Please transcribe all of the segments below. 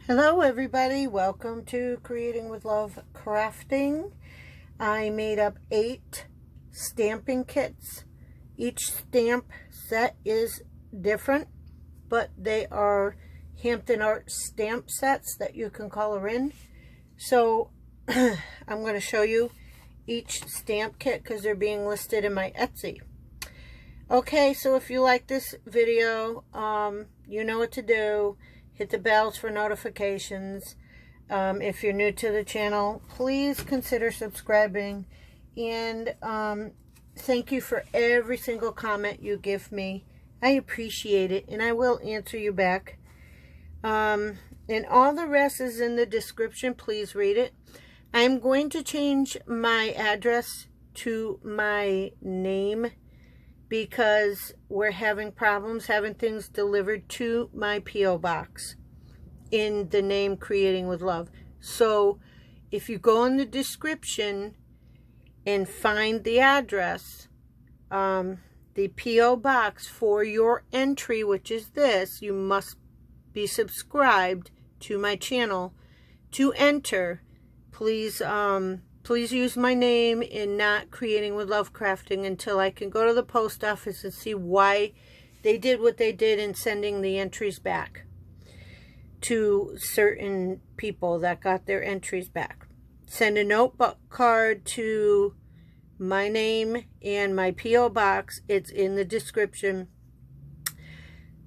Hello everybody, welcome to Creating with Love Crafting. I made up 8 stamping kits. Each stamp set is different, but they are Hampton Art stamp sets that you can color in. So I'm going to show you each stamp kit because they're being listed in my Etsy. Okay, so if you like this video, you know what to do. Hit the bells for notifications. If you're new to the channel, please consider subscribing. And thank you for every single comment you give me. I appreciate it, and I will answer you back. And all the rest is in the description. Please read it. I'm going to change my address to my name because we're having problems having things delivered to my P.O. box in the name Creating with Love. So if you go in the description and find the address, the P.O. box for your entry, which is this, you must be subscribed to my channel to enter. Please use my name in not Creating with Love Crafting until I can go to the post office and see why they did what they did in sending the entries back to certain people that got their entries back. Send a notebook card to my name and my P.O. box. It's in the description.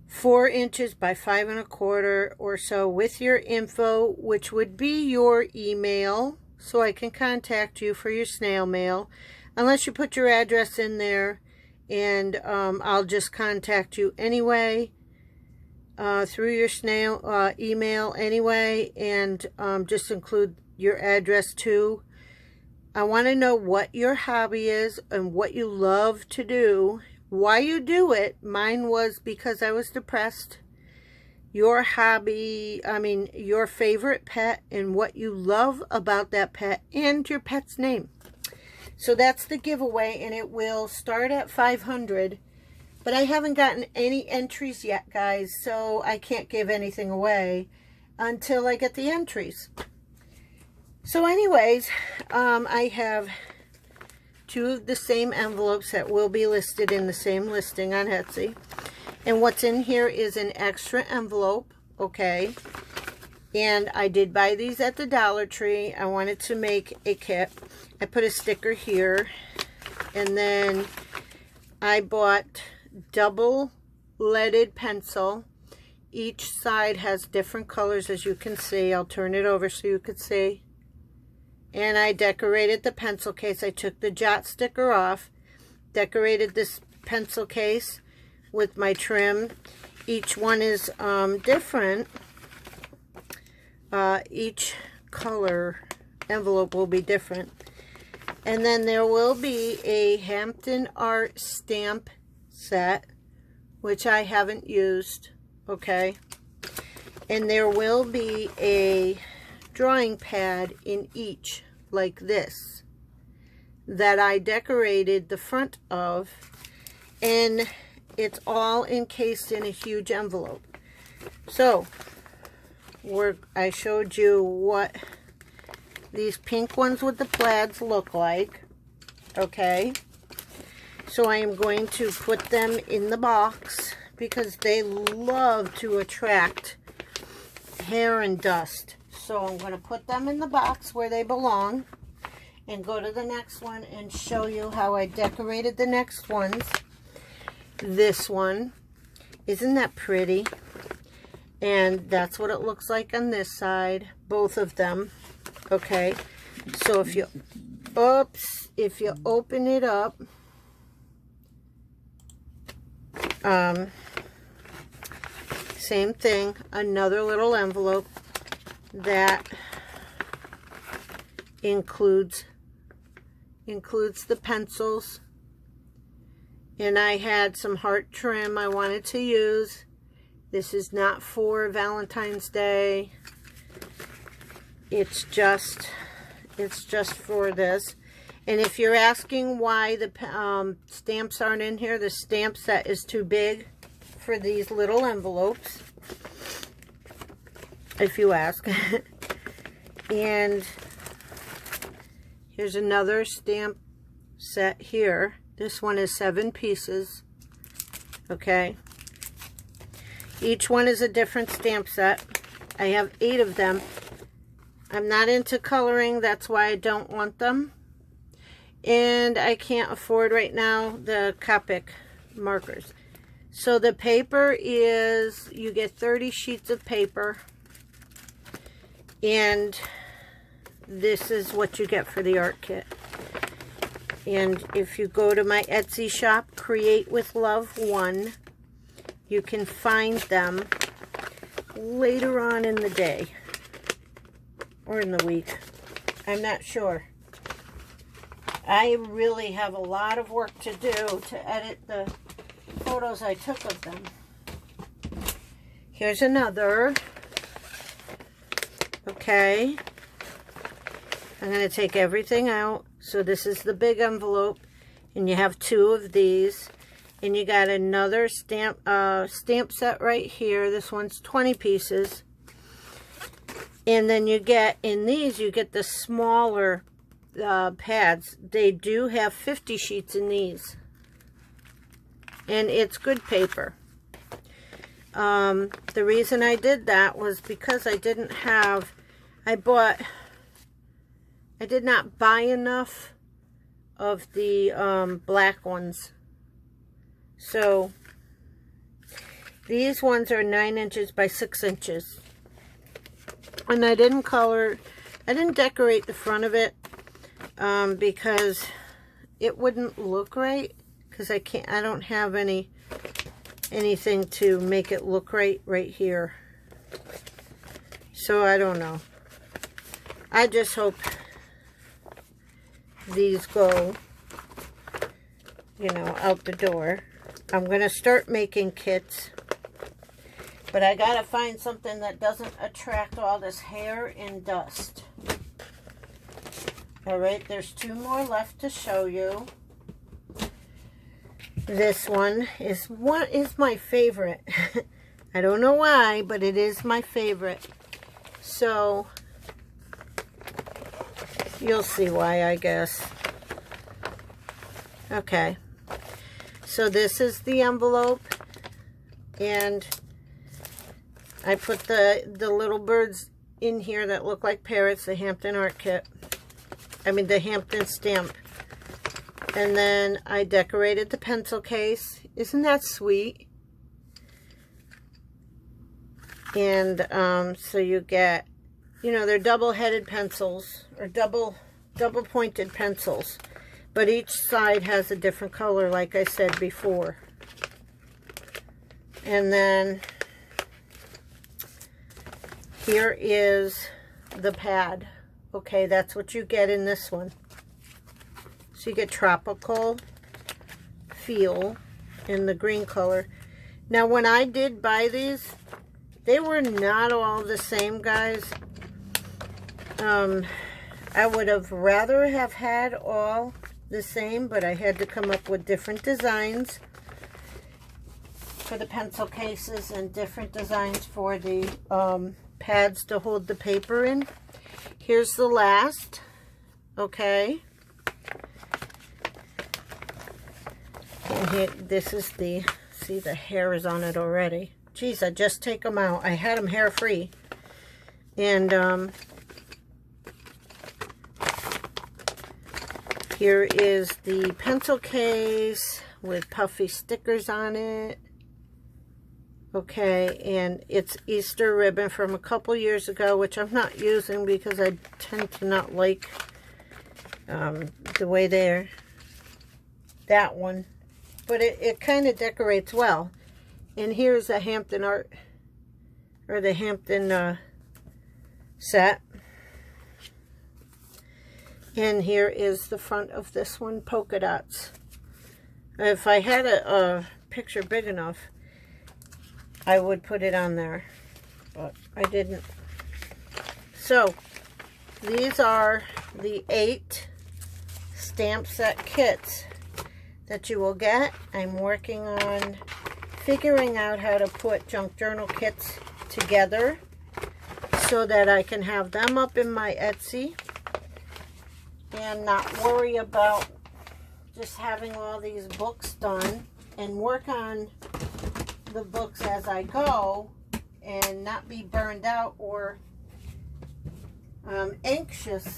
4 inches by 5 1/4 or so with your info, which would be your email, so I can contact you for your snail mail, unless you put your address in there, and I'll just contact you anyway through your snail email anyway, and just include your address too. I want to know what your hobby is and what you love to do, why you do it. Mine was because I was depressed. Your hobby, your favorite pet and what you love about that pet and your pet's name. So that's the giveaway, and it will start at 500, but I haven't gotten any entries yet, guys, so I can't give anything away until I get the entries. So anyways, I have 2 of the same envelopes that will be listed in the same listing on Etsy. And what's in here is an extra envelope, okay? And I did buy these at the Dollar Tree. I wanted to make a kit. I put a sticker here. And then I bought double leaded pencil. Each side has different colors, as you can see. I'll turn it over so you could see. And I decorated the pencil case. I took the jot sticker off, decorated this pencil case with my trim. Each one is different. Each color envelope will be different. And then there will be a Hampton Art stamp set, which I haven't used, okay? And there will be a drawing pad in each, like this, that I decorated the front of, and it's all encased in a huge envelope. So I showed you what these pink ones with the plaids look like, okay? So I am going to put them in the box because they love to attract hair and dust. So I'm going to put them in the box where they belong and go to the next one and show you how I decorated the next ones. This one, isn't that pretty? And that's what it looks like on this side, both of them, okay? So if you open it up, same thing, another little envelope that includes the pencils. And I had some heart trim I wanted to use. This is not for Valentine's Day. It's just for this. And if you're asking why the stamps aren't in here, the stamp set is too big for these little envelopes. if you ask. And here's another stamp set here. This one is 7 pieces. Okay. Each one is a different stamp set. I have 8 of them. I'm not into coloring, that's why I don't want them. And I can't afford right now the Copic markers. So the paper is, you get 30 sheets of paper. And this is what you get for the art kit. And if you go to my Etsy shop, Create with Love 1, you can find them later on in the day. Or in the week. I'm not sure. I really have a lot of work to do to edit the photos I took of them. Here's another. Okay. I'm going to take everything out. So this is the big envelope. And you have 2 of these. And you got another stamp set right here. This one's 20 pieces. And then you get, in these, you get the smaller pads. They do have 50 sheets in these. And it's good paper. The reason I did that was because I didn't have, I did not buy enough of the black ones. So, these ones are 9 inches by 6 inches. And I didn't decorate the front of it because it wouldn't look right. Because I don't have anything to make it look right here. So I don't know. I just hope these go, you know, out the door. I'm going to start making kits. But I gotta find something that doesn't attract all this hair and dust. Alright, there's 2 more left to show you. This one is my favorite. I don't know why, but it is my favorite. So, you'll see why, I guess. Okay. So this is the envelope. And I put the little birds in here that look like parrots, the Hampton art kit. I mean the Hampton stamp. And then I decorated the pencil case. Isn't that sweet? And so you get, you know, they're double-headed pencils or double-pointed pencils. But each side has a different color, like I said before. And then here is the pad. Okay, that's what you get in this one. So you get tropical feel in the green color. Now, when I did buy these, they were not all the same, guys. I would have rather have had all the same, but I had to come up with different designs for the pencil cases and different designs for the pads to hold the paper in. Here's the last. Okay. And here, this is the, see, the hair is on it already. Geez, I just take them out. I had them hair free. And here is the pencil case with puffy stickers on it. Okay, and it's Easter ribbon from a couple years ago, which I'm not using because I tend to not like the way they're, that one. But it kind of decorates well. And here's the Hampton art, or the Hampton set. And here is the front of this one, polka dots. If I had a picture big enough, I would put it on there, but I didn't. So, these are the 8 stamp set kits that you will get. I'm working on figuring out how to put junk journal kits together. so that I can have them up in my Etsy and not worry about just having all these books done and work on the books as I go and not be burned out or anxious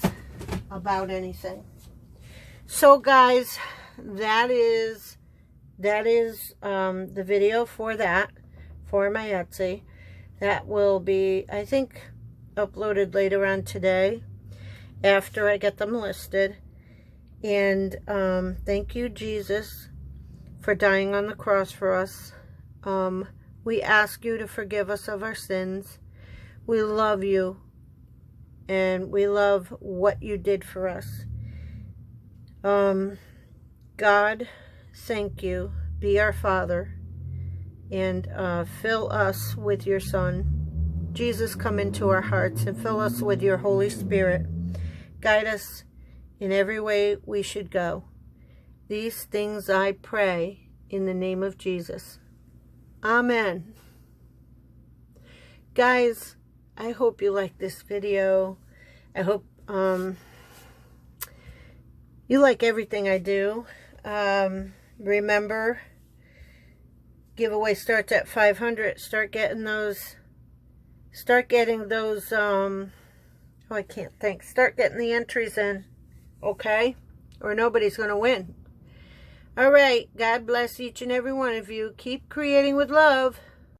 about anything. So guys, that is the video for my Etsy. That will be, I think, uploaded later on today after I get them listed. And thank you, Jesus, for dying on the cross for us. We ask you to forgive us of our sins. We love you, and we love what you did for us. God, thank you. Be our Father, and fill us with your Son. Jesus, come into our hearts and fill us with your Holy Spirit. Guide us in every way we should go. These things I pray in the name of Jesus. Amen. Guys, I hope you like this video. I hope you like everything I do. Remember, giveaway starts at 500. Start getting those, oh, I can't think. Start getting the entries in, okay? Or nobody's going to win. All right, God bless each and every one of you. Keep creating with love.